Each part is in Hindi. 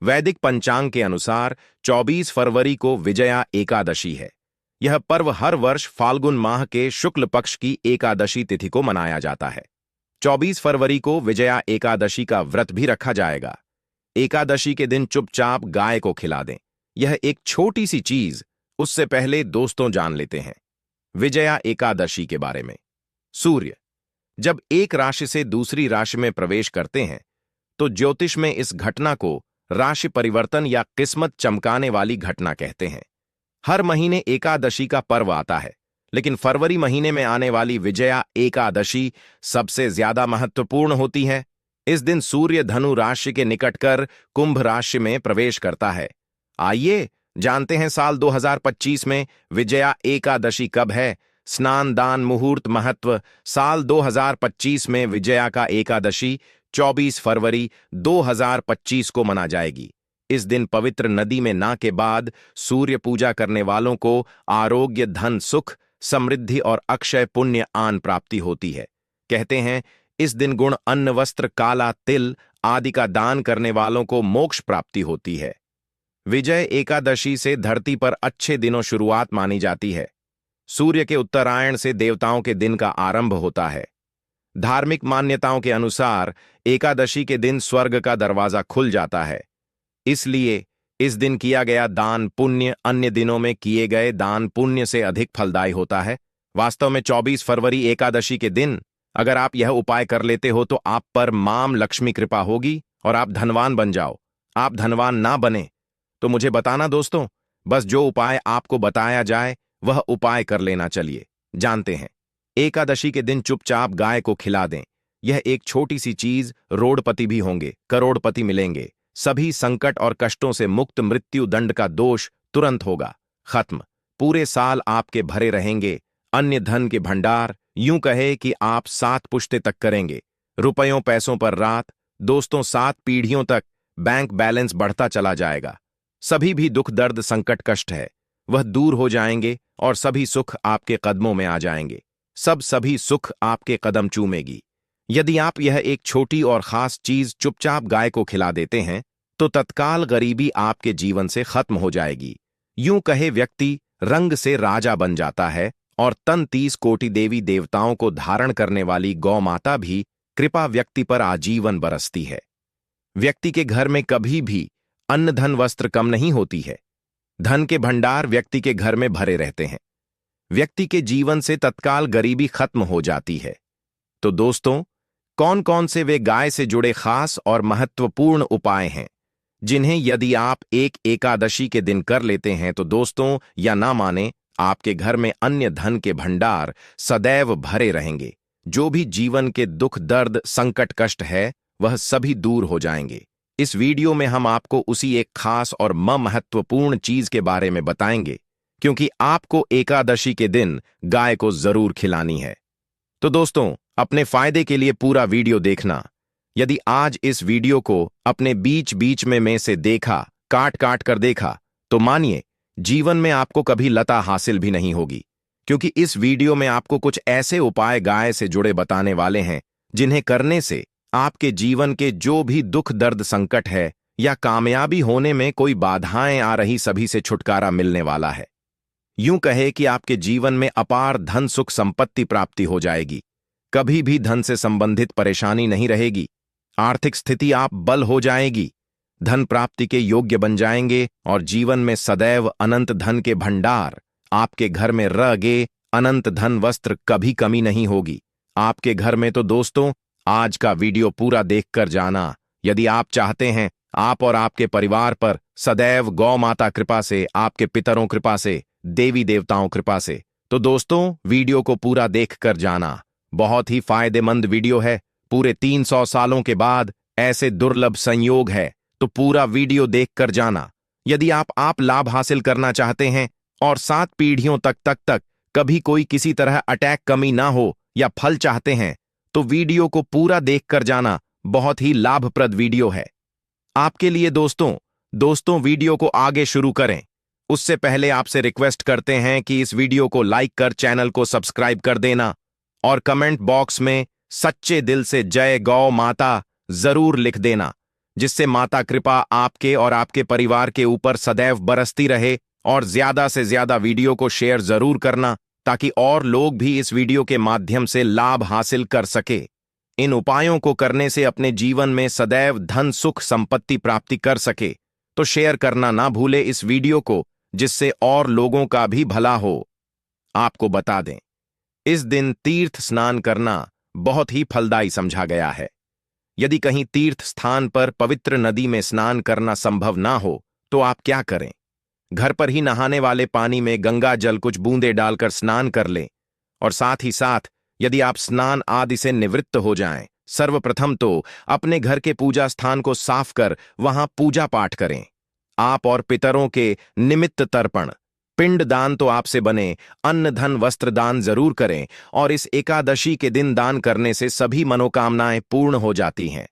वैदिक पंचांग के अनुसार 24 फरवरी को विजया एकादशी है। यह पर्व हर वर्ष फाल्गुन माह के शुक्ल पक्ष की एकादशी तिथि को मनाया जाता है। 24 फरवरी को विजया एकादशी का व्रत भी रखा जाएगा। एकादशी के दिन चुपचाप गाय को खिला दें। यह एक छोटी सी चीज, उससे पहले दोस्तों जान लेते हैं विजया एकादशी के बारे में। सूर्य जब एक राशि से दूसरी राशि में प्रवेश करते हैं तो ज्योतिष में इस घटना को राशि परिवर्तन या किस्मत चमकाने वाली घटना कहते हैं। हर महीने एकादशी का पर्व आता है, लेकिन फरवरी महीने में आने वाली विजया एकादशी सबसे ज्यादा महत्वपूर्ण होती है। इस दिन सूर्य धनु राशि के निकट कर कुंभ राशि में प्रवेश करता है। आइए जानते हैं साल 2025 में विजया एकादशी कब है। स्नान दान मुहूर्त महत्व। साल 2025 में विजया का एकादशी 24 फरवरी 2025 को मना जाएगी। इस दिन पवित्र नदी में नहा के बाद सूर्य पूजा करने वालों को आरोग्य, धन, सुख, समृद्धि और अक्षय पुण्य आन प्राप्ति होती है। कहते हैं इस दिन गुण, अन्न, वस्त्र, काला तिल आदि का दान करने वालों को मोक्ष प्राप्ति होती है। विजय एकादशी से धरती पर अच्छे दिनों शुरुआत मानी जाती है। सूर्य के उत्तरायण से देवताओं के दिन का आरंभ होता है। धार्मिक मान्यताओं के अनुसार एकादशी के दिन स्वर्ग का दरवाजा खुल जाता है। इसलिए इस दिन किया गया दान पुण्य अन्य दिनों में किए गए दान पुण्य से अधिक फलदायी होता है। वास्तव में 24 फरवरी एकादशी के दिन अगर आप यह उपाय कर लेते हो तो आप पर मां लक्ष्मी कृपा होगी और आप धनवान बन जाओ। आप धनवान ना बने तो मुझे बताना दोस्तों, बस जो उपाय आपको बताया जाए वह उपाय कर लेना। चलिए जानते हैं। एकादशी के दिन चुपचाप गाय को खिला दें। यह एक छोटी सी चीज, रोडपति भी होंगे, करोड़पति मिलेंगे। सभी संकट और कष्टों से मुक्त, मृत्यु दंड का दोष तुरंत होगा खत्म। पूरे साल आपके भरे रहेंगे अन्य धन के भंडार। यूं कहे कि आप 7 पुश्ते तक करेंगे। रुपयों पैसों पर रात, दोस्तों 7 पीढ़ियों तक बैंक बैलेंस बढ़ता चला जाएगा। सभी भी दुख, दर्द, संकट, कष्ट है वह दूर हो जाएंगे और सभी सुख आपके कदमों में आ जाएंगे। सभी सुख आपके कदम चूमेगी। यदि आप यह एक छोटी और खास चीज चुपचाप गाय को खिला देते हैं तो तत्काल गरीबी आपके जीवन से खत्म हो जाएगी। यूं कहे व्यक्ति रंग से राजा बन जाता है और तन 30 कोटि देवी देवताओं को धारण करने वाली गौ माता भी कृपा व्यक्ति पर आजीवन बरसती है। व्यक्ति के घर में कभी भी अन्न, धन, वस्त्र कम नहीं होती है। धन के भंडार व्यक्ति के घर में भरे रहते हैं। व्यक्ति के जीवन से तत्काल गरीबी खत्म हो जाती है। तो दोस्तों, कौन कौन से वे गाय से जुड़े खास और महत्वपूर्ण उपाय हैं जिन्हें यदि आप एक एकादशी के दिन कर लेते हैं तो दोस्तों, या ना माने, आपके घर में अन्य धन के भंडार सदैव भरे रहेंगे। जो भी जीवन के दुख, दर्द, संकट, कष्ट है वह सभी दूर हो जाएंगे। इस वीडियो में हम आपको उसी एक खास और महत्वपूर्ण चीज के बारे में बताएंगे, क्योंकि आपको एकादशी के दिन गाय को जरूर खिलानी है। तो दोस्तों, अपने फायदे के लिए पूरा वीडियो देखना। यदि आज इस वीडियो को अपने बीच बीच में से देखा, काट काट कर देखा, तो मानिए जीवन में आपको कभी लता हासिल भी नहीं होगी, क्योंकि इस वीडियो में आपको कुछ ऐसे उपाय गाय से जुड़े बताने वाले हैं जिन्हें करने से आपके जीवन के जो भी दुख, दर्द, संकट है या कामयाबी होने में कोई बाधाएं आ रही, सभी से छुटकारा मिलने वाला है। यूं कहे कि आपके जीवन में अपार धन, सुख, संपत्ति प्राप्ति हो जाएगी। कभी भी धन से संबंधित परेशानी नहीं रहेगी। आर्थिक स्थिति आप बल हो जाएगी। धन प्राप्ति के योग्य बन जाएंगे और जीवन में सदैव अनंत धन के भंडार आपके घर में रहे। अनंत धन, वस्त्र, कभी कमी नहीं होगी आपके घर में। तो दोस्तों, आज का वीडियो पूरा देखकर जाना। यदि आप चाहते हैं आप और आपके परिवार पर सदैव गौ माता कृपा से, आपके पितरों कृपा से, देवी देवताओं कृपा से, तो दोस्तों वीडियो को पूरा देखकर जाना। बहुत ही फायदेमंद वीडियो है। पूरे 300 सालों के बाद ऐसे दुर्लभ संयोग है, तो पूरा वीडियो देखकर जाना। यदि आप लाभ हासिल करना चाहते हैं और 7 पीढ़ियों तक कभी कोई किसी तरह अटैक, कमी ना हो या फल चाहते हैं तो वीडियो को पूरा देखकर जाना। बहुत ही लाभप्रद वीडियो है आपके लिए। दोस्तों वीडियो को आगे शुरू करें उससे पहले आपसे रिक्वेस्ट करते हैं कि इस वीडियो को लाइक कर चैनल को सब्सक्राइब कर देना और कमेंट बॉक्स में सच्चे दिल से जय गौ माता जरूर लिख देना। जिससे माता कृपा आपके और आपके परिवार के ऊपर सदैव बरसती रहे। और ज्यादा से ज्यादा वीडियो को शेयर जरूर करना, ताकि और लोग भी इस वीडियो के माध्यम से लाभ हासिल कर सके। इन उपायों को करने से अपने जीवन में सदैव धन सुख संपत्ति प्राप्ति कर सके। तो शेयर करना ना भूले इस वीडियो को, जिससे और लोगों का भी भला हो। आपको बता दें, इस दिन तीर्थ स्नान करना बहुत ही फलदायी समझा गया है। यदि कहीं तीर्थ स्थान पर पवित्र नदी में स्नान करना संभव ना हो, तो आप क्या करें? घर पर ही नहाने वाले पानी में गंगा जल कुछ बूंदे डालकर स्नान कर लें। और साथ ही साथ यदि आप स्नान आदि से निवृत्त हो जाएं, सर्वप्रथम तो अपने घर के पूजा स्थान को साफ कर वहां पूजा पाठ करें। आप और पितरों के निमित्त तर्पण, पिंड दान तो आपसे बने, अन्न धन वस्त्र दान जरूर करें। और इस एकादशी के दिन दान करने से सभी मनोकामनाएं पूर्ण हो जाती हैं।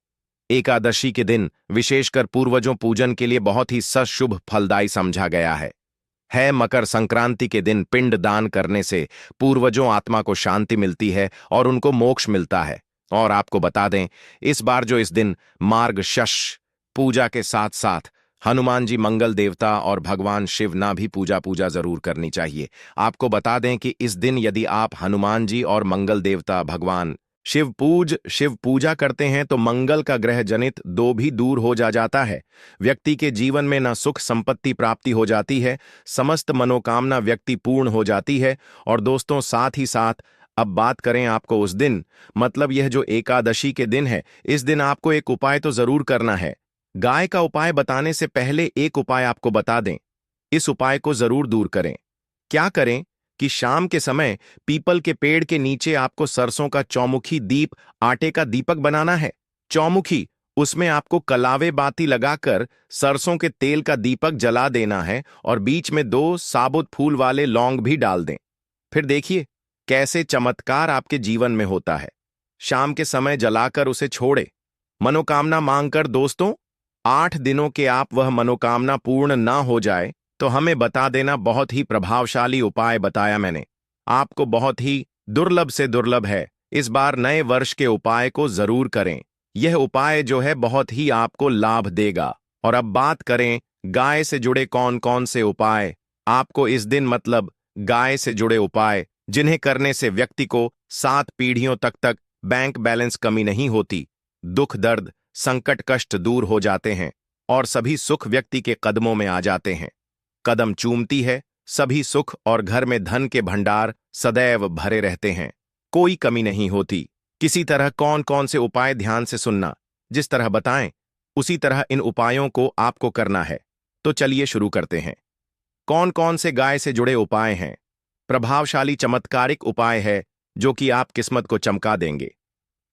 एकादशी के दिन विशेषकर पूर्वजों पूजन के लिए बहुत ही सशुभ फलदायी समझा गया है। मकर संक्रांति के दिन पिंड दान करने से पूर्वजों आत्मा को शांति मिलती है और उनको मोक्ष मिलता है। और आपको बता दें, इस बार जो इस दिन मार्गशश पूजा के साथ साथ हनुमान जी मंगल देवता और भगवान शिव ना भी पूजा जरूर करनी चाहिए। आपको बता दें कि इस दिन यदि आप हनुमान जी और मंगल देवता भगवान शिव पूजा करते हैं, तो मंगल का ग्रह जनित दो भी दूर हो जाता है। व्यक्ति के जीवन में न सुख संपत्ति प्राप्ति हो जाती है, समस्त मनोकामना व्यक्ति पूर्ण हो जाती है। और दोस्तों, साथ ही साथ अब बात करें आपको उस दिन, मतलब यह जो एकादशी के दिन है, इस दिन आपको एक उपाय तो जरूर करना है। गाय का उपाय बताने से पहले एक उपाय आपको बता दें, इस उपाय को जरूर दूर करें। क्या करें कि शाम के समय पीपल के पेड़ के नीचे आपको सरसों का चौमुखी दीप, आटे का दीपक बनाना है। चौमुखी, उसमें आपको कलावे बाती लगाकर सरसों के तेल का दीपक जला देना है और बीच में 2 साबुत फूल वाले लौंग भी डाल दें। फिर देखिए कैसे चमत्कार आपके जीवन में होता है। शाम के समय जलाकर उसे छोड़े, मनोकामना मांगकर। दोस्तों, 8 दिनों के आप वह मनोकामना पूर्ण ना हो जाए तो हमें बता देना। बहुत ही प्रभावशाली उपाय बताया मैंने आपको, बहुत ही दुर्लभ से दुर्लभ है। इस बार नए वर्ष के उपाय को जरूर करें। यह उपाय जो है बहुत ही आपको लाभ देगा। और अब बात करें गाय से जुड़े कौन कौन से उपाय आपको इस दिन, मतलब गाय से जुड़े उपाय जिन्हें करने से व्यक्ति को 7 पीढ़ियों तक बैंक बैलेंस कमी नहीं होती, दुख दर्द संकट कष्ट दूर हो जाते हैं और सभी सुख व्यक्ति के कदमों में आ जाते हैं। कदम चूमती है सभी सुख और घर में धन के भंडार सदैव भरे रहते हैं, कोई कमी नहीं होती। किसी तरह कौन कौन से उपाय ध्यान से सुनना, जिस तरह बताएं उसी तरह इन उपायों को आपको करना है। तो चलिए शुरू करते हैं। कौन कौन से गाय से जुड़े उपाय हैं? प्रभावशाली चमत्कारिक उपाय है जो कि आप किस्मत को चमका देंगे।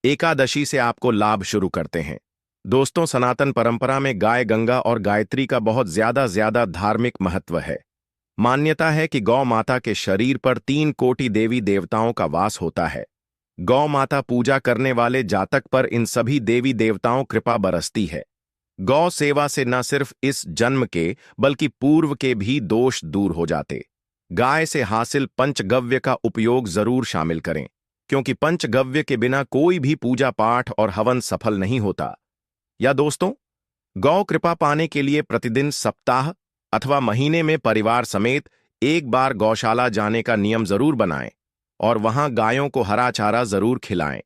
एकादशी से आपको लाभ शुरू करते हैं। दोस्तों, सनातन परंपरा में गाय गंगा और गायत्री का बहुत ज्यादा धार्मिक महत्व है। मान्यता है कि गौ माता के शरीर पर 3 कोटि देवी देवताओं का वास होता है। गौ माता पूजा करने वाले जातक पर इन सभी देवी देवताओं कृपा बरसती है। गौ सेवा से न सिर्फ इस जन्म के बल्कि पूर्व के भी दोष दूर हो जाते। गाय से हासिल पंचगव्य का उपयोग जरूर शामिल करें, क्योंकि पंचगव्य के बिना कोई भी पूजा पाठ और हवन सफल नहीं होता। या दोस्तों, गौ कृपा पाने के लिए प्रतिदिन, सप्ताह अथवा महीने में परिवार समेत एक बार गौशाला जाने का नियम जरूर बनाएं और वहां गायों को हरा चारा जरूर खिलाएं।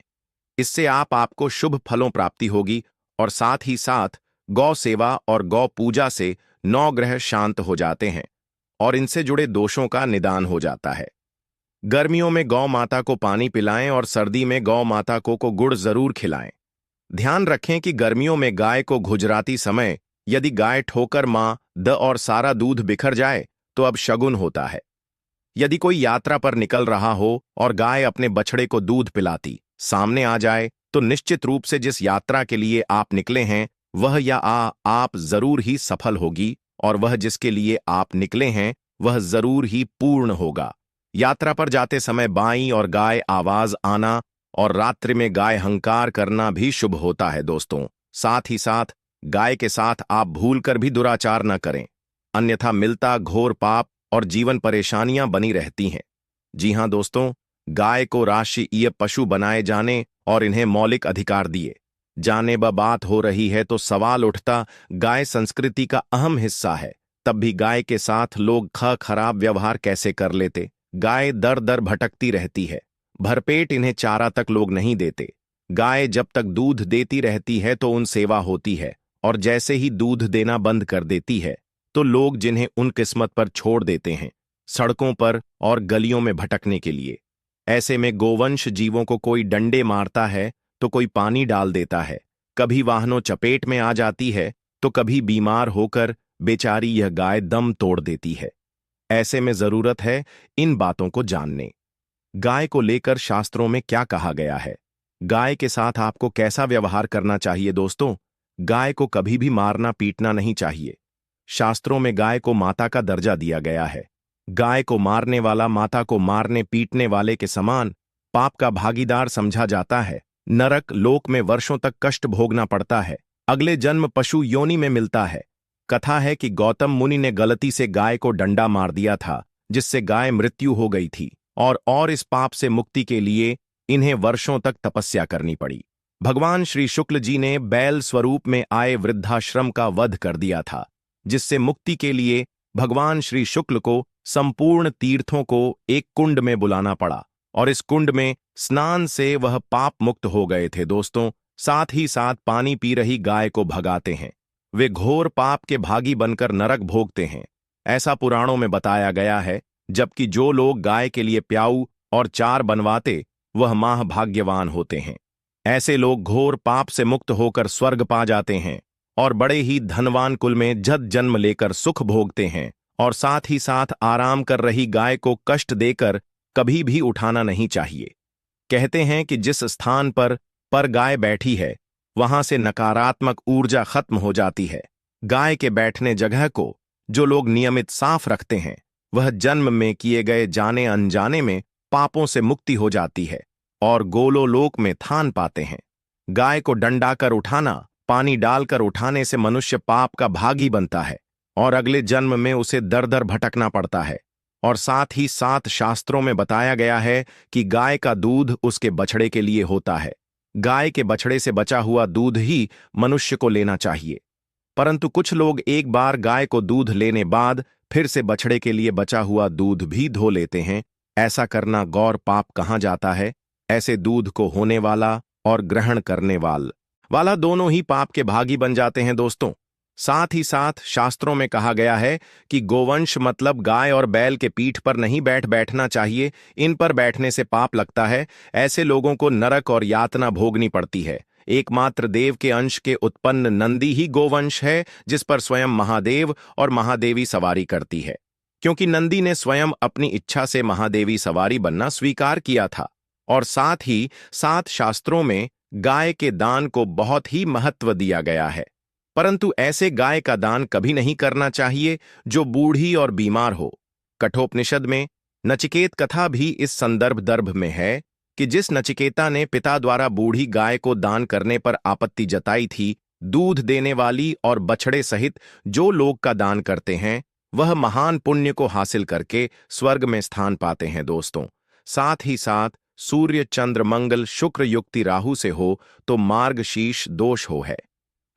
इससे आपको शुभ फलों प्राप्ति होगी और साथ ही साथ गौ सेवा और गौ पूजा से 9 ग्रह शांत हो जाते हैं और इनसे जुड़े दोषों का निदान हो जाता है। गर्मियों में गौ माता को पानी पिलाएं और सर्दी में गौ माता को गुड़ जरूर खिलाएं। ध्यान रखें कि गर्मियों में गाय को गुजराती समय यदि गाय ठोकर मां द और सारा दूध बिखर जाए तो अब शगुन होता है। यदि कोई यात्रा पर निकल रहा हो और गाय अपने बछड़े को दूध पिलाती सामने आ जाए तो निश्चित रूप से जिस यात्रा के लिए आप निकले हैं वह या आप जरूर ही सफल होगी और वह जिसके लिए आप निकले हैं वह जरूर ही पूर्ण होगा। यात्रा पर जाते समय बाईं और गाय आवाज आना और रात्रि में गाय हंकार करना भी शुभ होता है। दोस्तों, साथ ही साथ गाय के साथ आप भूलकर भी दुराचार न करें, अन्यथा मिलता घोर पाप और जीवन परेशानियां बनी रहती हैं। जी हां दोस्तों, गाय को राष्ट्रीय पशु बनाए जाने और इन्हें मौलिक अधिकार दिए जाने ब बात हो रही है तो सवाल उठता, गाय संस्कृति का अहम हिस्सा है, तब भी गाय के साथ लोग खराब व्यवहार कैसे कर लेते। गाय दर दर भटकती रहती है, भरपेट इन्हें चारा तक लोग नहीं देते। गाय जब तक दूध देती रहती है तो उन सेवा होती है, और जैसे ही दूध देना बंद कर देती है तो लोग जिन्हें उन किस्मत पर छोड़ देते हैं, सड़कों पर और गलियों में भटकने के लिए। ऐसे में गोवंश जीवों को कोई डंडे मारता है तो कोई पानी डाल देता है, कभी वाहनों चपेट में आ जाती है तो कभी बीमार होकर बेचारी यह गाय दम तोड़ देती है। ऐसे में जरूरत है इन बातों को जानने। गाय को लेकर शास्त्रों में क्या कहा गया है, गाय के साथ आपको कैसा व्यवहार करना चाहिए। दोस्तों, गाय को कभी भी मारना पीटना नहीं चाहिए। शास्त्रों में गाय को माता का दर्जा दिया गया है। गाय को मारने वाला माता को मारने पीटने वाले के समान पाप का भागीदार समझा जाता है। नरक लोक में वर्षों तक कष्ट भोगना पड़ता है, अगले जन्म पशु योनि में मिलता है। कथा है कि गौतम मुनि ने गलती से गाय को डंडा मार दिया था, जिससे गाय मृत्यु हो गई थी, और इस पाप से मुक्ति के लिए इन्हें वर्षों तक तपस्या करनी पड़ी। भगवान श्री शुक्ल जी ने बैल स्वरूप में आए वृद्धाश्रम का वध कर दिया था, जिससे मुक्ति के लिए भगवान श्री शुक्ल को संपूर्ण तीर्थों को एक कुंड में बुलाना पड़ा, और इस कुंड में स्नान से वह पाप मुक्त हो गए थे। दोस्तों, साथ ही साथ पानी पी रही गाय को भगाते हैं, वे घोर पाप के भागी बनकर नरक भोगते हैं, ऐसा पुराणों में बताया गया है। जबकि जो लोग गाय के लिए प्याऊ और चार बनवाते वह माह भाग्यवान होते हैं। ऐसे लोग घोर पाप से मुक्त होकर स्वर्ग पा जाते हैं और बड़े ही धनवान कुल में जद जन्म लेकर सुख भोगते हैं, और साथ ही साथ आराम कर रही गाय को कष्ट देकर कभी भी उठाना नहीं चाहिए। कहते हैं कि जिस स्थान पर गाय बैठी है वहां से नकारात्मक ऊर्जा खत्म हो जाती है। गाय के बैठने जगह को जो लोग नियमित साफ रखते हैं वह जन्म में किए गए जाने अनजाने में पापों से मुक्ति हो जाती है और गोलोलोक में थान पाते हैं। गाय को डंडाकर उठाना, पानी डालकर उठाने से मनुष्य पाप का भागी बनता है और अगले जन्म में उसे दर दर भटकना पड़ता है। और साथ ही साथ शास्त्रों में बताया गया है कि गाय का दूध उसके बछड़े के लिए होता है। गाय के बछड़े से बचा हुआ दूध ही मनुष्य को लेना चाहिए, परंतु कुछ लोग एक बार गाय को दूध लेने बाद फिर से बछड़े के लिए बचा हुआ दूध भी धो लेते हैं। ऐसा करना गौर पाप कहा जाता है। ऐसे दूध को होने वाला और ग्रहण करने वाला दोनों ही पाप के भागी बन जाते हैं। दोस्तों, साथ ही साथ शास्त्रों में कहा गया है कि गोवंश मतलब गाय और बैल के पीठ पर नहीं बैठना चाहिए, इन पर बैठने से पाप लगता है। ऐसे लोगों को नरक और यातना भोगनी पड़ती है। एकमात्र देव के अंश के उत्पन्न नंदी ही गोवंश है, जिस पर स्वयं महादेव और महादेवी सवारी करती है, क्योंकि नंदी ने स्वयं अपनी इच्छा से महादेवी सवारी बनना स्वीकार किया था। और साथ ही साथ शास्त्रों में गाय के दान को बहुत ही महत्व दिया गया है, परंतु ऐसे गाय का दान कभी नहीं करना चाहिए जो बूढ़ी और बीमार हो। कठोपनिषद में नचिकेत कथा भी इस संदर्भ में है कि जिस नचिकेता ने पिता द्वारा बूढ़ी गाय को दान करने पर आपत्ति जताई थी, दूध देने वाली और बछड़े सहित जो लोग का दान करते हैं वह महान पुण्य को हासिल करके स्वर्ग में स्थान पाते हैं। दोस्तों, साथ ही साथ सूर्य चंद्र मंगल शुक्र युक्ति राहु से हो तो मार्गशीर्ष दोष हो है।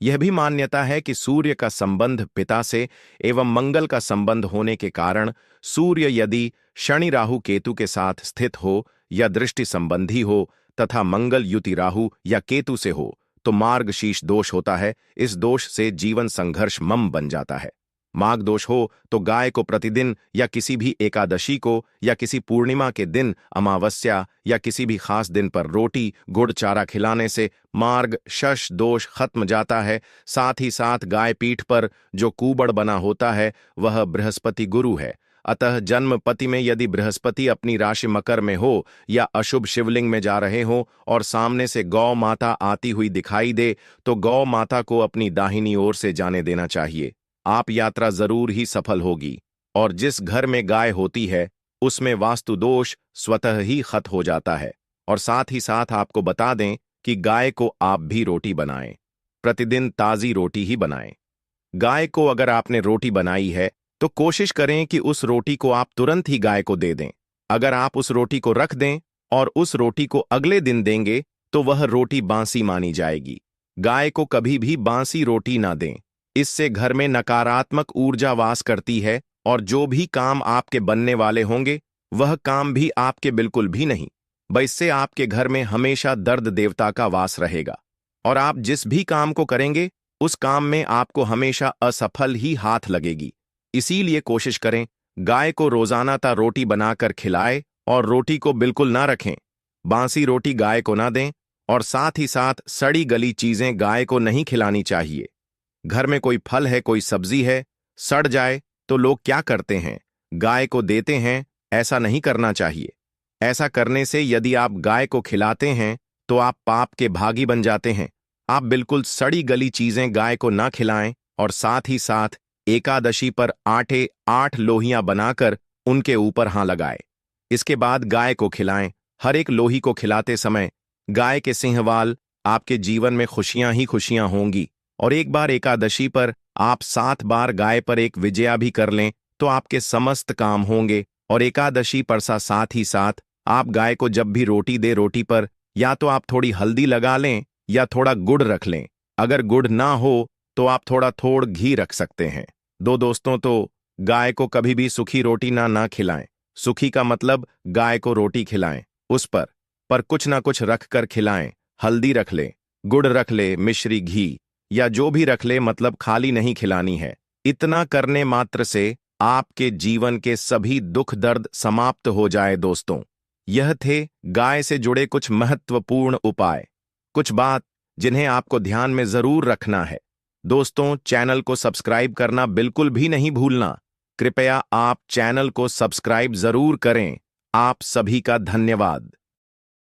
यह भी मान्यता है कि सूर्य का संबंध पिता से एवं मंगल का संबंध होने के कारण सूर्य यदि शनि राहु केतु के साथ स्थित हो या दृष्टि संबंधी हो तथा मंगल युति राहु या केतु से हो तो मार्गशीर्ष दोष होता है। इस दोष से जीवन संघर्ष मम बन जाता है। माघ दोष हो तो गाय को प्रतिदिन या किसी भी एकादशी को या किसी पूर्णिमा के दिन, अमावस्या या किसी भी खास दिन पर रोटी गुड़ चारा खिलाने से मार्ग शश दोष खत्म जाता है। साथ ही साथ गाय पीठ पर जो कूबड़ बना होता है वह बृहस्पति गुरु है, अतः जन्म पति में यदि बृहस्पति अपनी राशि मकर में हो या अशुभ शिवलिंग में जा रहे हो और सामने से गौ माता आती हुई दिखाई दे तो गौ माता को अपनी दाहिनी ओर से जाने देना चाहिए। आप यात्रा जरूर ही सफल होगी। और जिस घर में गाय होती है उसमें वास्तु दोष स्वतः ही खत्म हो जाता है। और साथ ही साथ आपको बता दें कि गाय को आप भी रोटी बनाएं, प्रतिदिन ताजी रोटी ही बनाएं। गाय को अगर आपने रोटी बनाई है तो कोशिश करें कि उस रोटी को आप तुरंत ही गाय को दे दें। अगर आप उस रोटी को रख दें और उस रोटी को अगले दिन देंगे तो वह रोटी बासी मानी जाएगी। गाय को कभी भी बासी रोटी ना दें। इससे घर में नकारात्मक ऊर्जा वास करती है और जो भी काम आपके बनने वाले होंगे वह काम भी आपके बिल्कुल भी नहीं। बस इससे आपके घर में हमेशा दर्द देवता का वास रहेगा और आप जिस भी काम को करेंगे उस काम में आपको हमेशा असफल ही हाथ लगेगी। इसीलिए कोशिश करें गाय को रोजाना रोटी बनाकर खिलाए और रोटी को बिल्कुल ना रखें। बासी रोटी गाय को ना दें और साथ ही साथ सड़ी गली चीजें गाय को नहीं खिलानी चाहिए। घर में कोई फल है, कोई सब्जी है, सड़ जाए तो लोग क्या करते हैं, गाय को देते हैं। ऐसा नहीं करना चाहिए। ऐसा करने से यदि आप गाय को खिलाते हैं तो आप पाप के भागी बन जाते हैं। आप बिल्कुल सड़ी गली चीजें गाय को ना खिलाएं और साथ ही साथ एकादशी पर 8 लोहियां बनाकर उनके ऊपर हां लगाएं। इसके बाद गाय को खिलाएं। हर एक लोही को खिलाते समय गाय के सिंहवाल आपके जीवन में खुशियां ही खुशियां होंगी। और एक बार एकादशी पर आप 7 बार गाय पर एक विजया भी कर लें तो आपके समस्त काम होंगे। और एकादशी पर साथ ही साथ आप गाय को जब भी रोटी दे, रोटी पर या तो आप थोड़ी हल्दी लगा लें या थोड़ा गुड़ रख लें। अगर गुड़ ना हो तो आप थोड़ घी रख सकते हैं। दोस्तों, तो गाय को कभी भी सूखी रोटी ना खिलाएं। सूखी का मतलब गाय को रोटी खिलाएं, उस पर कुछ ना कुछ रख कर खिलाएं। हल्दी रख ले, गुड़ रख ले, मिश्री, घी या जो भी रख ले, मतलब खाली नहीं खिलानी है। इतना करने मात्र से आपके जीवन के सभी दुख दर्द समाप्त हो जाए। दोस्तों, यह थे गाय से जुड़े कुछ महत्वपूर्ण उपाय, कुछ बात जिन्हें आपको ध्यान में जरूर रखना है। दोस्तों, चैनल को सब्सक्राइब करना बिल्कुल भी नहीं भूलना। कृपया आप चैनल को सब्सक्राइब जरूर करें। आप सभी का धन्यवाद।